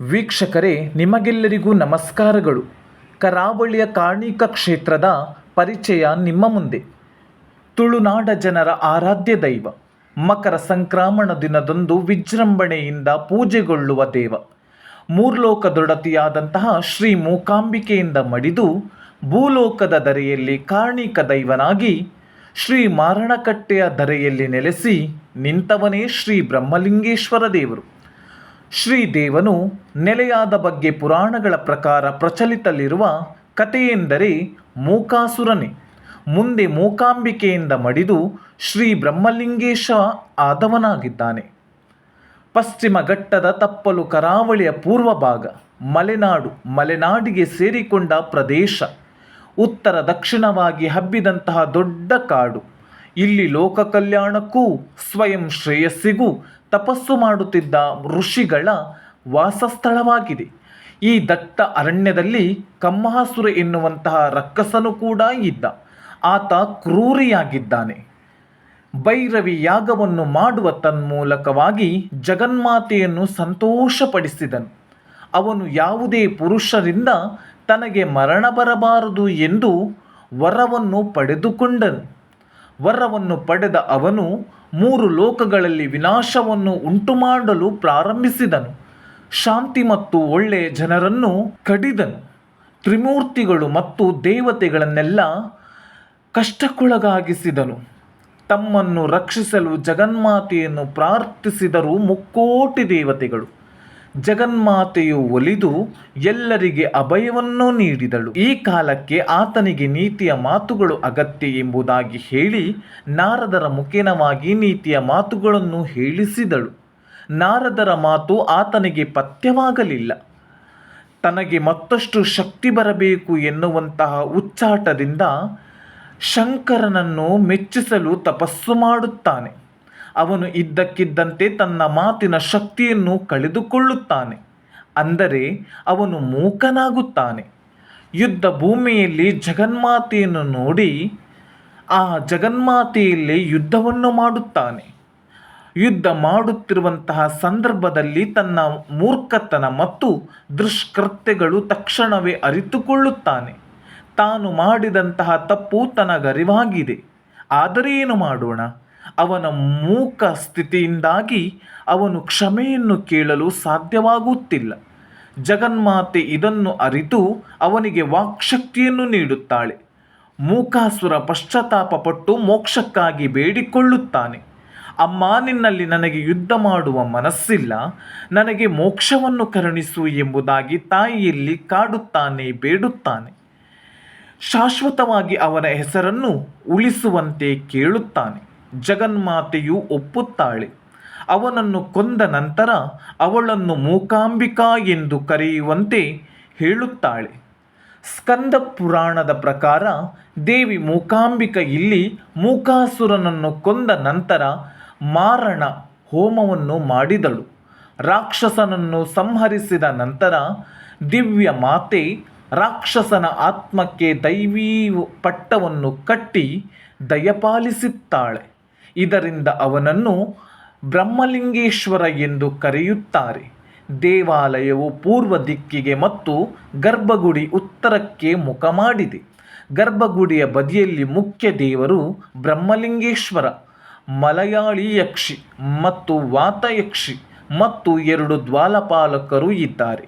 ವೀಕ್ಷಕರೇ, ನಿಮಗೆಲ್ಲರಿಗೂ ನಮಸ್ಕಾರಗಳು. ಕರಾವಳಿಯ ಕಾರ್ಣಿಕ ಕ್ಷೇತ್ರದ ಪರಿಚಯ ನಿಮ್ಮ ಮುಂದೆ. ತುಳುನಾಡ ಜನರ ಆರಾಧ್ಯ ದೈವ, ಮಕರ ಸಂಕ್ರಮಣ ದಿನದಂದು ವಿಜೃಂಭಣೆಯಿಂದ ಪೂಜೆಗೊಳ್ಳುವ ದೇವ, ಮೂರ್ಲೋಕದೊಡತಿಯಾದಂತಹ ಶ್ರೀ ಮೂಕಾಂಬಿಕೆಯಿಂದ ಮಡಿದು ಭೂಲೋಕದ ಧರೆಯಲ್ಲಿ ಕಾರ್ಣಿಕ ದೈವನಾಗಿ ಶ್ರೀ ಮಾರಣಕಟ್ಟೆಯ ಧರೆಯಲ್ಲಿ ನೆಲೆಸಿ ನಿಂತವನೇ ಶ್ರೀ ಬ್ರಹ್ಮಲಿಂಗೇಶ್ವರ ದೇವರು. ಶ್ರೀದೇವನು ನೆಲೆಯಾದ ಬಗ್ಗೆ ಪುರಾಣಗಳ ಪ್ರಕಾರ ಪ್ರಚಲಿತಲ್ಲಿರುವ ಕಥೆಯೆಂದರೆ ಮೂಕಾಸುರನೇ ಮುಂದೆ ಮೂಕಾಂಬಿಕೆಯಿಂದ ಮಡಿದು ಶ್ರೀ ಬ್ರಹ್ಮಲಿಂಗೇಶ ಆದವನಾಗಿದ್ದಾನೆ. ಪಶ್ಚಿಮ ಘಟ್ಟದ ತಪ್ಪಲು ಕರಾವಳಿಯ ಪೂರ್ವ ಭಾಗ ಮಲೆನಾಡಿಗೆ ಸೇರಿಕೊಂಡ ಪ್ರದೇಶ, ಉತ್ತರ ದಕ್ಷಿಣವಾಗಿ ಹಬ್ಬಿದಂತಹ ದೊಡ್ಡ ಕಾಡು. ಇಲ್ಲಿ ಲೋಕ ಕಲ್ಯಾಣಕ್ಕೂ ಸ್ವಯಂ ಶ್ರೇಯಸ್ಸಿಗೂ ತಪಸ್ಸು ಮಾಡುತ್ತಿದ್ದ ಋಷಿಗಳ ವಾಸಸ್ಥಳವಾಗಿದೆ. ಈ ದಟ್ಟ ಅರಣ್ಯದಲ್ಲಿ ಕಮ್ಮಾಸುರ ಎನ್ನುವಂತಹ ರಕ್ಕಸನು ಕೂಡ ಇದ್ದ. ಆತ ಕ್ರೂರಿಯಾಗಿದ್ದಾನೆ. ಭೈರವಿ ಯಾಗವನ್ನು ಮಾಡುವ ತನ್ಮೂಲಕವಾಗಿ ಜಗನ್ಮಾತೆಯನ್ನು ಸಂತೋಷಪಡಿಸಿದನು. ಅವನು ಯಾವುದೇ ಪುರುಷರಿಂದ ತನಗೆ ಮರಣ ಬರಬಾರದು ಎಂದು ವರವನ್ನು ಪಡೆದುಕೊಂಡನು. ವರವನ್ನು ಪಡೆದ ಅವನು 3 ಲೋಕಗಳಲ್ಲಿ ವಿನಾಶವನ್ನು ಉಂಟುಮಾಡಲು ಪ್ರಾರಂಭಿಸಿದನು. ಶಾಂತಿ ಮತ್ತು ಒಳ್ಳೆಯ ಜನರನ್ನು ಕಡಿದನು. ತ್ರಿಮೂರ್ತಿಗಳು ಮತ್ತು ದೇವತೆಗಳನ್ನೆಲ್ಲ ಕಷ್ಟಕ್ಕೊಳಗಾಗಿಸಿದನು. ತಮ್ಮನ್ನು ರಕ್ಷಿಸಲು ಜಗನ್ಮಾತೆಯನ್ನು ಪ್ರಾರ್ಥಿಸಿದರು ಮುಕ್ಕೋಟಿ ದೇವತೆಗಳು. ಜಗನ್ಮಾತೆಯು ಒಲಿದು ಎಲ್ಲರಿಗೆ ಅಭಯವನ್ನು ನೀಡಿದಳು. ಈ ಕಾಲಕ್ಕೆ ಆತನಿಗೆ ನೀತಿಯ ಮಾತುಗಳು ಅಗತ್ಯ ಎಂಬುದಾಗಿ ಹೇಳಿ ನಾರದರ ಮುಖೇನವಾಗಿ ನೀತಿಯ ಮಾತುಗಳನ್ನು ಹೇಳಿಸಿದಳು. ನಾರದರ ಮಾತು ಆತನಿಗೆ ಪಥ್ಯವಾಗಲಿಲ್ಲ. ತನಗೆ ಮತ್ತಷ್ಟು ಶಕ್ತಿ ಬರಬೇಕು ಎನ್ನುವಂತಹ ಉಚ್ಚಾಟದಿಂದ ಶಂಕರನನ್ನು ಮೆಚ್ಚಿಸಲು ತಪಸ್ಸು ಮಾಡುತ್ತಾನೆ. ಅವನು ಇದ್ದಕ್ಕಿದ್ದಂತೆ ತನ್ನ ಮಾತಿನ ಶಕ್ತಿಯನ್ನು ಕಳೆದುಕೊಳ್ಳುತ್ತಾನೆ. ಅಂದರೆ ಅವನು ಮೂಕನಾಗುತ್ತಾನೆ. ಯುದ್ಧ ಭೂಮಿಯಲ್ಲಿ ಜಗನ್ಮಾತೆಯನ್ನು ನೋಡಿ ಆ ಜಗನ್ಮಾತೆಯಲ್ಲಿ ಯುದ್ಧವನ್ನು ಮಾಡುತ್ತಾನೆ. ಯುದ್ಧ ಮಾಡುತ್ತಿರುವಂತಹ ಸಂದರ್ಭದಲ್ಲಿ ತನ್ನ ಮೂರ್ಖತನ ಮತ್ತು ದುಷ್ಕೃತ್ಯಗಳು ತಕ್ಷಣವೇ ಅರಿತುಕೊಳ್ಳುತ್ತಾನೆ. ತಾನು ಮಾಡಿದಂತಹ ತಪ್ಪು ತನಗರಿವಾಗಿದೆ. ಆದರೆ ಏನು ಮಾಡೋಣ? ಅವನ ಮೂಕ ಸ್ಥಿತಿಯಿಂದಾಗಿ ಅವನು ಕ್ಷಮೆಯನ್ನು ಕೇಳಲು ಸಾಧ್ಯವಾಗುತ್ತಿಲ್ಲ. ಜಗನ್ಮಾತೆ ಇದನ್ನು ಅರಿತು ಅವನಿಗೆ ವಾಕ್ಶಕ್ತಿಯನ್ನು ನೀಡುತ್ತಾಳೆ. ಮೂಕಾಸುರ ಪಶ್ಚಾತ್ತಾಪಪಟ್ಟು ಮೋಕ್ಷಕ್ಕಾಗಿ ಬೇಡಿಕೊಳ್ಳುತ್ತಾನೆ. ಅಮ್ಮ, ನಿನ್ನಲ್ಲಿ ನನಗೆ ಯುದ್ಧ ಮಾಡುವ ಮನಸ್ಸಿಲ್ಲ, ನನಗೆ ಮೋಕ್ಷವನ್ನು ಕರುಣಿಸು ಎಂಬುದಾಗಿ ತಾಯಿಯಲ್ಲಿ ಕಾಡುತ್ತಾನೆ, ಬೇಡುತ್ತಾನೆ. ಶಾಶ್ವತವಾಗಿ ಅವನ ಹೆಸರನ್ನು ಉಳಿಸುವಂತೆ ಕೇಳುತ್ತಾನೆ. ಜಗನ್ಮಾತೆಯು ಒಪ್ಪುತ್ತಾಳೆ. ಅವನನ್ನು ಕೊಂದ ನಂತರ ಅವಳನ್ನು ಮೂಕಾಂಬಿಕಾ ಎಂದು ಕರೆಯುವಂತೆ ಹೇಳುತ್ತಾಳೆ. ಸ್ಕಂದ ಪುರಾಣದ ಪ್ರಕಾರ ದೇವಿ ಮೂಕಾಂಬಿಕ ಇಲ್ಲಿ ಮೂಕಾಸುರನನ್ನು ಕೊಂದ ನಂತರ ಮಾರಣ ಹೋಮವನ್ನು ಮಾಡಿದಳು. ರಾಕ್ಷಸನನ್ನು ಸಂಹರಿಸಿದ ನಂತರ ದಿವ್ಯ ಮಾತೆ ರಾಕ್ಷಸನ ಆತ್ಮಕ್ಕೆ ದೈವೀ ಪಟ್ಟವನ್ನು ಕಟ್ಟಿ ದಯಪಾಲಿಸುತ್ತಾಳೆ. ಇದರಿಂದ ಅವನನ್ನು ಬ್ರಹ್ಮಲಿಂಗೇಶ್ವರ ಎಂದು ಕರೆಯುತ್ತಾರೆ. ದೇವಾಲಯವು ಪೂರ್ವ ದಿಕ್ಕಿಗೆ ಮತ್ತು ಗರ್ಭಗುಡಿ ಉತ್ತರಕ್ಕೆ ಮುಖ ಮಾಡಿದೆ. ಗರ್ಭಗುಡಿಯ ಬದಿಯಲ್ಲಿ ಮುಖ್ಯ ದೇವರು ಬ್ರಹ್ಮಲಿಂಗೇಶ್ವರ, ಮಲಯಾಳಿ ಯಕ್ಷಿ ಮತ್ತು ವಾತಯಕ್ಷಿ ಮತ್ತು 2 ದ್ವಾಲಪಾಲಕರು ಇದ್ದಾರೆ.